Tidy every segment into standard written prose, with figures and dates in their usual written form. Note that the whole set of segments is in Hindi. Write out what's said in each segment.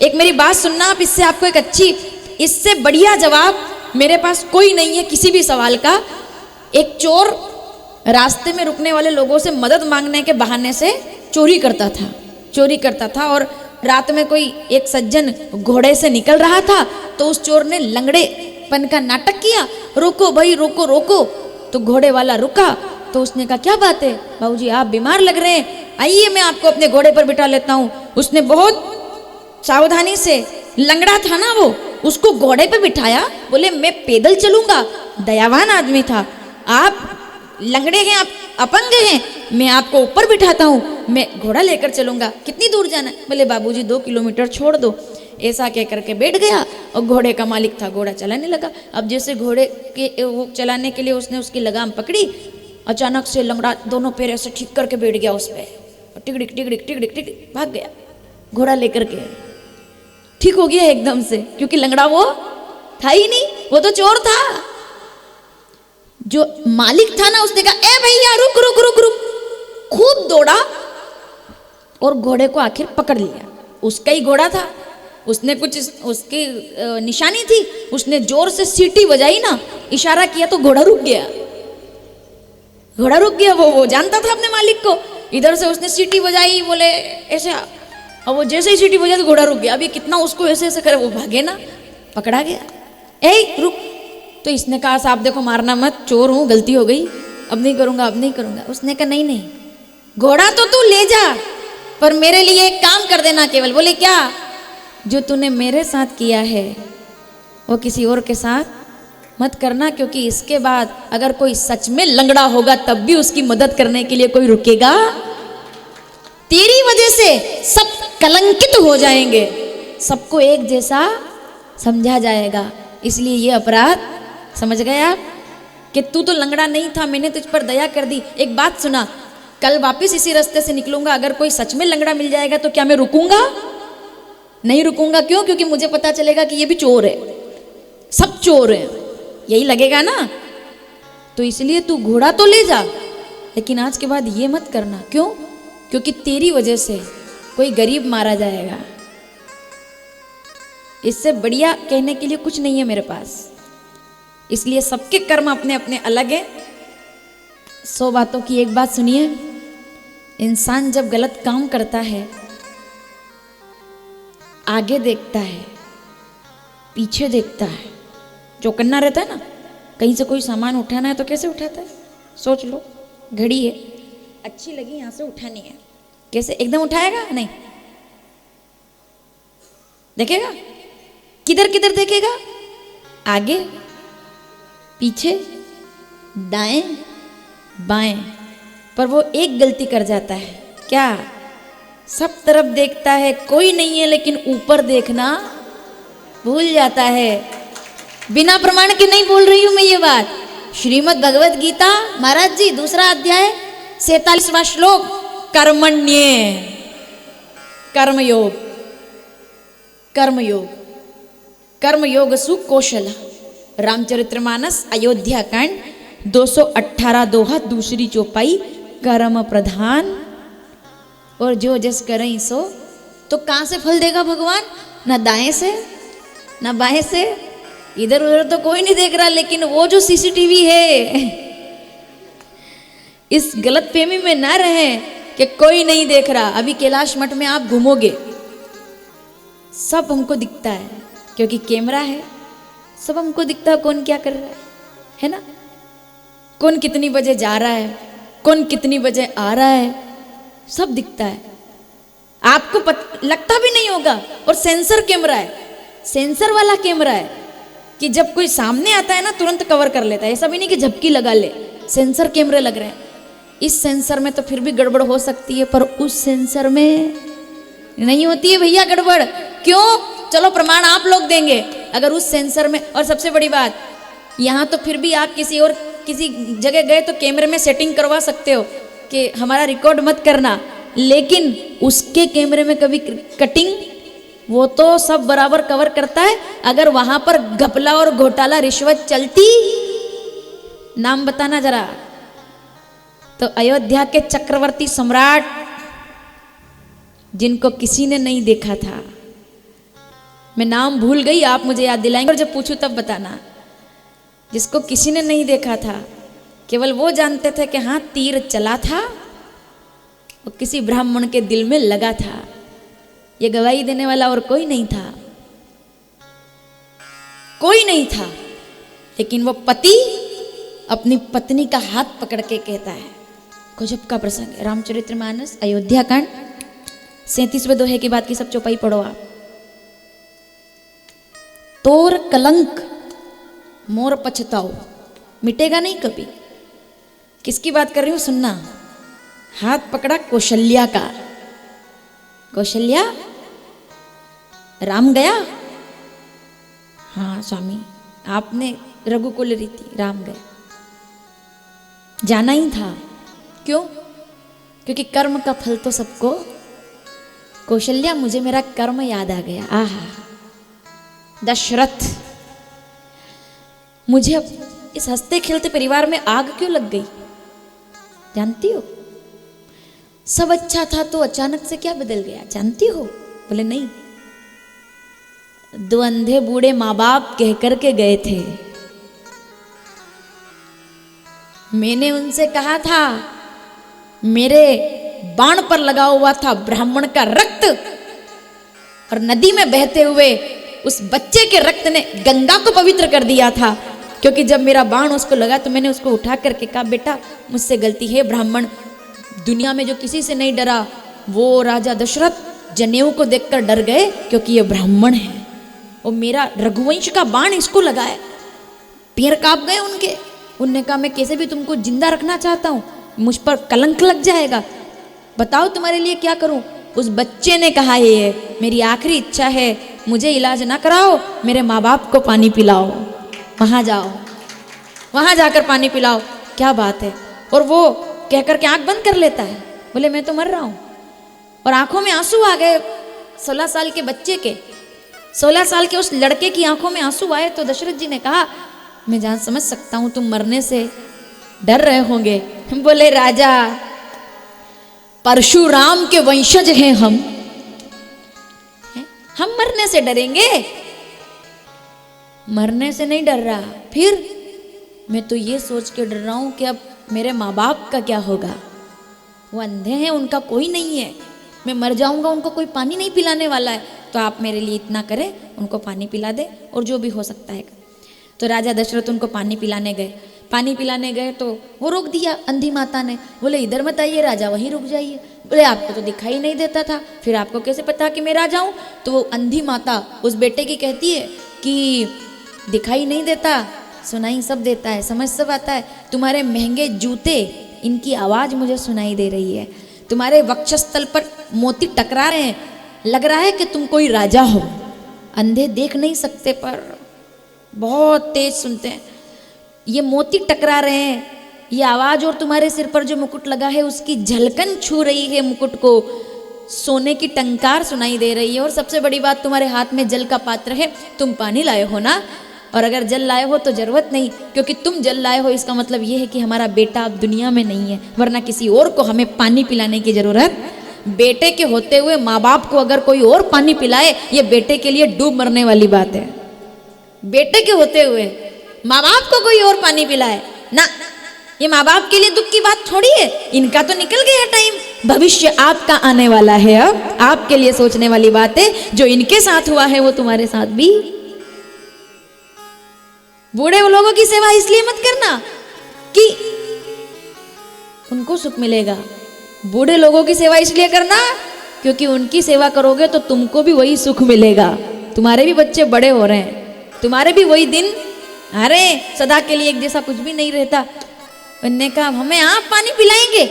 एक मेरी बात सुनना आप, इससे आपको एक अच्छी, इससे बढ़िया जवाब मेरे पास कोई नहीं है किसी भी सवाल का। एक चोर रास्ते में रुकने वाले लोगों से मदद मांगने के बहाने से चोरी करता था और रात में कोई एक सज्जन घोड़े से निकल रहा था तो उस चोर ने लंगड़ेपन का नाटक किया, रोको भाई रोको रोको। तो घोड़े वाला रुका तो उसने कहा क्या बात है बाबूजी, आप बीमार लग रहे हैं, आइए मैं आपको अपने घोड़े पर बिठा लेता हूँ। उसने बहुत सावधानी से, लंगड़ा था ना वो, उसको घोड़े पे बिठाया, बोले मैं पैदल चलूंगा। दयावान आदमी था, आप लंगड़े हैं, आप अपंग हैं, मैं आपको ऊपर बिठाता हूँ, मैं घोड़ा लेकर चलूंगा। कितनी दूर जाना है? बोले बाबूजी 2 किलोमीटर छोड़ दो। ऐसा कह करके बैठ गया और घोड़े का मालिक था, घोड़ा चलाने लगा। अब जैसे घोड़े के वो चलाने के लिए उसने उसकी लगाम पकड़ी, अचानक से लंगड़ा दोनों पैर ऐसे ठीक करके बैठ गया उस पर, टिकड़िक टिकड़िक टिकड़िक टिकड़िक भाग गया घोड़ा लेकर के। ठीक हो गया एकदम से, क्योंकि लंगड़ा वो था ही नहीं, वो तो चोर था। जो मालिक था ना उसने कहा ए भैया रुक रुक रुक रुक, खूब दौड़ा और घोड़े को आखिर पकड़ लिया। उसका ही घोड़ा था, उसने कुछ उसकी निशानी थी, उसने जोर से सीटी बजाई ना, इशारा किया तो घोड़ा रुक गया। वो जानता था अपने मालिक को। इधर से उसने सीटी बजाई, बोले ऐसे, और वो जैसे ही सीटी बजाई तो घोड़ा रुक गया। अभी कितना उसको ऐसे ऐसे करे, वो भागे ना, पकड़ा गया। ए रुक, तो इसने कहा साहब देखो मारना मत, चोर हूँ, गलती हो गई, अब नहीं करूँगा। उसने कहा नहीं, घोड़ा तो तू ले जा, पर मेरे लिए एक काम कर देना केवल। बोले क्या? जो तूने मेरे साथ किया है वो किसी और के साथ मत करना, क्योंकि इसके बाद अगर कोई सच में लंगड़ा होगा तब भी उसकी मदद करने के लिए कोई रुकेगा। तेरी वजह से सब कलंकित हो जाएंगे, सबको एक जैसा समझा जाएगा। इसलिए ये अपराध, समझ गए आप, कि तू तो लंगड़ा नहीं था, मैंने तुझ पर दया कर दी। एक बात सुना, कल वापस इसी रास्ते से निकलूंगा, अगर कोई सच में लंगड़ा मिल जाएगा तो क्या मैं रुकूंगा? नहीं रुकूंगा। क्यों? क्योंकि मुझे पता चलेगा कि ये भी चोर है, सब चोर हैं, यही लगेगा ना। तो इसलिए तू घोड़ा तो ले जा, लेकिन आज के बाद ये मत करना। क्यों? क्योंकि तेरी वजह से कोई गरीब मारा जाएगा। इससे बढ़िया कहने के लिए कुछ नहीं है मेरे पास। इसलिए सबके कर्म अपने अपने अलग हैं। 100 बातों की एक बात सुनिए, इंसान जब गलत काम करता है आगे देखता है, पीछे देखता है। चौकन्ना रहता है ना, कहीं से कोई सामान उठाना है तो कैसे उठाता है? सोच लो, घड़ी है, अच्छी लगी, यहाँ से उठानी है, कैसे? एकदम उठाएगा? नहीं, देखेगा, किधर किधर देखेगा, आगे पीछे दाएं बाएं। पर वो एक गलती कर जाता है, क्या? सब तरफ देखता है, कोई नहीं है, लेकिन ऊपर देखना भूल जाता है। बिना प्रमाण के नहीं बोल रही हूं मैं ये बात। श्रीमद् भगवत गीता महाराज जी 2 अध्याय 47वां श्लोक, कर्मण्ये, कर्मयोग, कर्मयोग, कर्मयोग सु कौशल। रामचरितमानस अयोध्या कांड 218 दोहा, दूसरी चौपाई, कर्म प्रधान और जो जस करें सो। तो कहाँ से फल देगा भगवान? ना दाएं से ना बाएं से, इधर उधर तो कोई नहीं देख रहा, लेकिन वो जो सीसीटीवी है, इस गलत फहमी में ना रहे कि कोई नहीं देख रहा। अभी कैलाश मठ में आप घूमोगे, सब हमको दिखता है, क्योंकि कैमरा है, सब हमको दिखता है कौन क्या कर रहा है ना? कौन कितनी बजे जा रहा है, कौन कितनी बजे आ रहा है, सब दिखता है। आपको लगता भी नहीं होगा। और सेंसर कैमरा है, सेंसर वाला कैमरा है कि जब कोई सामने आता है ना तुरंत कवर कर लेता है। ऐसा भी नहीं कि झपकी लगा ले, सेंसर कैमरे लग रहे हैं। इस सेंसर में तो फिर भी गड़बड़ हो सकती है, पर उस सेंसर में नहीं होती है भैया गड़बड़। क्यों? चलो प्रमाण आप लोग देंगे। अगर उस सेंसर में, और सबसे बड़ी बात, यहाँ तो फिर भी आप किसी जगह गए तो कैमरे में सेटिंग करवा सकते हो कि हमारा रिकॉर्ड मत करना, लेकिन उसके कैमरे में कभी कटिंग, वो तो सब बराबर कवर करता है। अगर वहां पर घपला और घोटाला रिश्वत चलती, नाम बताना जरा। तो अयोध्या के चक्रवर्ती सम्राट, जिनको किसी ने नहीं देखा था, मैं नाम भूल गई, आप मुझे याद दिलाएंगे और जब पूछूं तब बताना। जिसको किसी ने नहीं देखा था, केवल वो जानते थे कि हाँ तीर चला था और किसी ब्राह्मण के दिल में लगा था। ये गवाही देने वाला और कोई नहीं था, कोई नहीं था। लेकिन वो पति अपनी पत्नी का हाथ पकड़ के कहता है, गजब का प्रसंग है, रामचरितमानस अयोध्या कांड 37वें दोहे की बात की सब चौपाई पढ़ो आप। तोर कलंक मोर पछताओ, मिटेगा नहीं कभी। किसकी बात कर रही हूं सुनना। हाथ पकड़ा कौशल्या का। कौशल्या, राम गया, हाँ स्वामी आपने रघुकुल रीति, राम गए, जाना ही था। क्यों? क्योंकि कर्म का फल तो सबको। कौशल्या, मुझे मेरा कर्म याद आ गया। आहा दशरथ, मुझे अब इस हंसते खेलते परिवार में आग क्यों लग गई जानती हो? सब अच्छा था तो अचानक से क्या बदल गया जानती हो? बोले नहीं, 2 अंधे बूढ़े माँ बाप कह करके गए थे। मैंने उनसे कहा था, मेरे बाण पर लगा हुआ था ब्राह्मण का रक्त, और नदी में बहते हुए उस बच्चे के रक्त ने गंगा को पवित्र कर दिया था। क्योंकि जब मेरा बाण उसको लगा तो मैंने उसको उठा करके कहा, बेटा मुझसे गलती है। ब्राह्मण दुनिया में जो किसी से नहीं डरा, वो राजा दशरथ जनेऊ को देखकर डर गए क्योंकि ये ब्राह्मण है, और मेरा रघुवंश का बाण इसको लगा है। पैर कांप गए उनके। उनने कहा, मैं कैसे भी तुमको जिंदा रखना चाहता हूँ, मुझ पर कलंक लग जाएगा, बताओ तुम्हारे लिए क्या करूं। उस बच्चे ने कहा, ये मेरी आखिरी इच्छा है, मुझे इलाज ना कराओ, मेरे माँ बाप को पानी पिलाओ, वहां जाओ, वहां जाकर पानी पिलाओ। क्या बात है। और वो कहकर के आंख बंद कर लेता है, बोले मैं तो मर रहा हूं। और आंखों में आंसू आ गए 16 साल के बच्चे के। 16 साल के उस लड़के की आंखों में आंसू आए तो दशरथ जी ने कहा, मैं जान समझ सकता हूं तुम मरने से डर रहे होंगे। बोले राजा, परशुराम के वंशज हैं हम मरने से डरेंगे? मरने से नहीं डर रहा, फिर मैं तो ये सोच के डर रहा हूं कि अब मेरे माँ बाप का क्या होगा। वो अंधे हैं, उनका कोई नहीं है, मैं मर जाऊंगा, उनको कोई पानी नहीं पिलाने वाला है, तो आप मेरे लिए इतना करें, उनको पानी पिला दे और जो भी हो सकता है। तो राजा दशरथ उनको पानी पिलाने गए। पानी पिलाने गए तो वो रोक दिया अंधी माता ने। बोले इधर मत आइए राजा, वहीं रुक जाइए। बोले आपको तो दिखाई नहीं देता था, फिर आपको कैसे पता कि मैं राजा हूँ? तो वो अंधी माता उस बेटे की कहती है कि दिखाई नहीं देता, सुनाई सब देता है, समझ सब आता है। तुम्हारे महंगे जूते, इनकी आवाज़ मुझे सुनाई दे रही है। तुम्हारे वक्षस्थल पर मोती टकरा रहे हैं, लग रहा है कि तुम कोई राजा हो। अंधे देख नहीं सकते पर बहुत तेज सुनते हैं। ये मोती टकरा रहे हैं, ये आवाज़, और तुम्हारे सिर पर जो मुकुट लगा है उसकी झलकन छू रही है मुकुट को, सोने की टंकार सुनाई दे रही है। और सबसे बड़ी बात, तुम्हारे हाथ में जल का पात्र है, तुम पानी लाए हो ना? और अगर जल लाए हो तो जरूरत नहीं, क्योंकि तुम जल लाए हो इसका मतलब ये है कि हमारा बेटा अब दुनिया में नहीं है, वरना किसी और को हमें पानी पिलाने की जरूरत। बेटे के होते हुए माँ बाप को अगर कोई और पानी पिलाए, ये बेटे के लिए डूब मरने वाली बात है। बेटे के होते हुए माँ बाप को कोई और पानी पिलाए ना, ये माँ बाप के लिए दुख की बात थोड़ी है। इनका तो निकल गया टाइम, भविष्य आपका आने वाला है। अब आपके लिए सोचने वाली बात है, जो इनके साथ हुआ है वो तुम्हारे साथ भी। बूढ़े लोगों की सेवा इसलिए मत करना कि उनको सुख मिलेगा, बूढ़े लोगों की सेवा इसलिए करना क्योंकि उनकी सेवा करोगे तो तुमको भी वही सुख मिलेगा। तुम्हारे भी बच्चे बड़े हो रहे हैं, तुम्हारे भी वही दिन, अरे सदा के लिए एक जैसा कुछ भी नहीं रहता। उन्होंने कहा हमें आप पानी पिलाएंगे?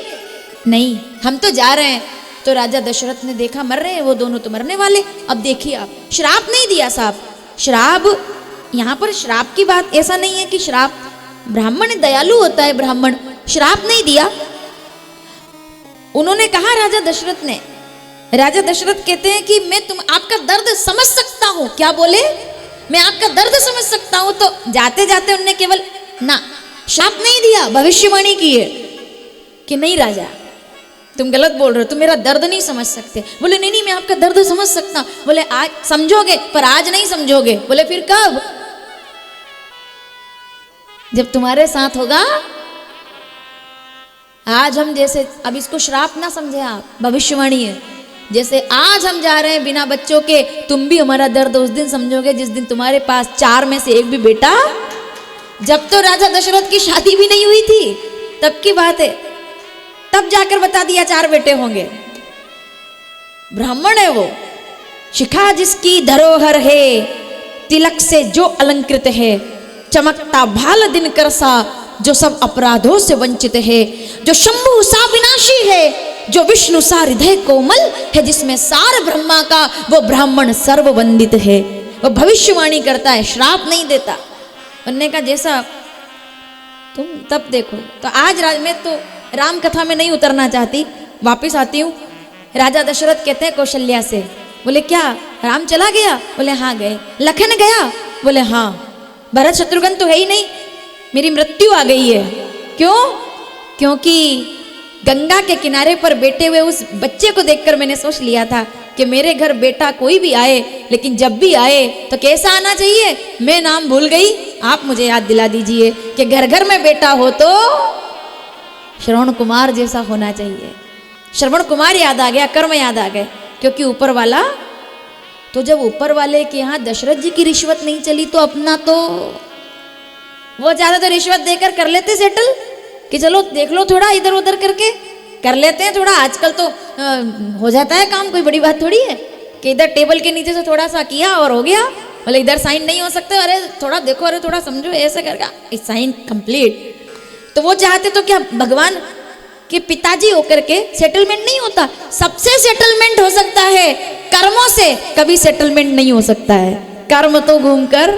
नहीं, हम तो जा रहे हैं। तो राजा दशरथ ने देखा मर रहे हैं वो दोनों, तो मरने वाले। अब देखिए आप, श्राप नहीं दिया साहब, श्राप यहाँ पर श्राप की बात ऐसा नहीं है कि श्राप, ब्राह्मण दयालु होता है, ब्राह्मण श्राप नहीं दिया। उन्होंने कहा राजा दशरथ ने, राजा दशरथ कहते हैं कि मैं आपका दर्द समझ सकता हूं। क्या बोले? मैं आपका दर्द समझ सकता हूं। तो जाते जाते उन्होंने केवल ना श्राप नहीं दिया, भविष्यवाणी की है कि नहीं राजा, तुम गलत बोल रहे हो, तुम मेरा दर्द नहीं समझ सकते। बोले नहीं नहीं मैं आपका दर्द समझ सकता। बोले आज समझोगे पर आज नहीं समझोगे। बोले फिर कब? जब तुम्हारे साथ होगा। आज हम जैसे, अब इसको श्राप ना समझे आप, भविष्यवाणी है। जैसे आज हम जा रहे हैं बिना बच्चों के, तुम भी हमारा दर्द उस दिन समझोगे जिस दिन तुम्हारे पास 4 में से एक भी बेटा। जब तो राजा दशरथ की शादी भी नहीं हुई थी तब की बात है, तब जाकर बता दिया 4 बेटे होंगे। ब्राह्मण है वो। शिखा जिसकी धरोहर है, तिलक से जो अलंकृत है, चमकता भाल दिनकर सा, जो सब अपराधों से वंचित है, जो शंभु सा विनाशी है, जो विष्णु सा हृदय कोमल है, जिसमें सार ब्रह्मा का वो ब्राह्मण सर्व वंदित है। वो भविष्यवाणी करता है, श्राप नहीं देता। उन्होंने कहा जैसा तुम तब देखो। तो आज मैं तो राम कथा में नहीं उतरना चाहती, वापिस आती हूँ। राजा दशरथ कहते हैं कौशल्या से, बोले क्या राम चला गया? बोले हाँ गए। लखन गया? बोले हाँ। भरत शत्रुघ्न तो है ही नहीं, मेरी मृत्यु आ गई है। क्यों? क्योंकि गंगा के किनारे पर बैठे हुए उस बच्चे को देखकर मैंने सोच लिया था कि मेरे घर बेटा कोई भी आए, लेकिन जब भी आए तो कैसा आना चाहिए? मैं नाम भूल गई, आप मुझे याद दिला दीजिए कि घर घर में बेटा हो तो श्रवण कुमार जैसा होना चाहिए। श्रवण कुमार याद आ गया, कर्म याद आ गए, क्योंकि ऊपर वाला। तो जब ऊपर वाले के यहाँ दशरथ जी की रिश्वत नहीं चली तो अपना तो वो ज्यादा तो रिश्वत देकर कर लेते सेटल, कि चलो देख लो थोड़ा इधर उधर करके कर लेते हैं थोड़ा। आजकल तो हो जाता है काम, कोई बड़ी बात थोड़ी है कि इधर टेबल के नीचे से थोड़ा सा किया और हो गया। बोले इधर साइन नहीं हो सकते, अरे थोड़ा देखो, अरे थोड़ा समझो, ऐसे करके साइन कंप्लीट। तो वो चाहते तो क्या भगवान के पिताजी होकर के सेटलमेंट नहीं होता? सबसे सेटलमेंट हो सकता है, कर्मों से कभी सेटलमेंट नहीं हो सकता है। कर्म तो घूमकर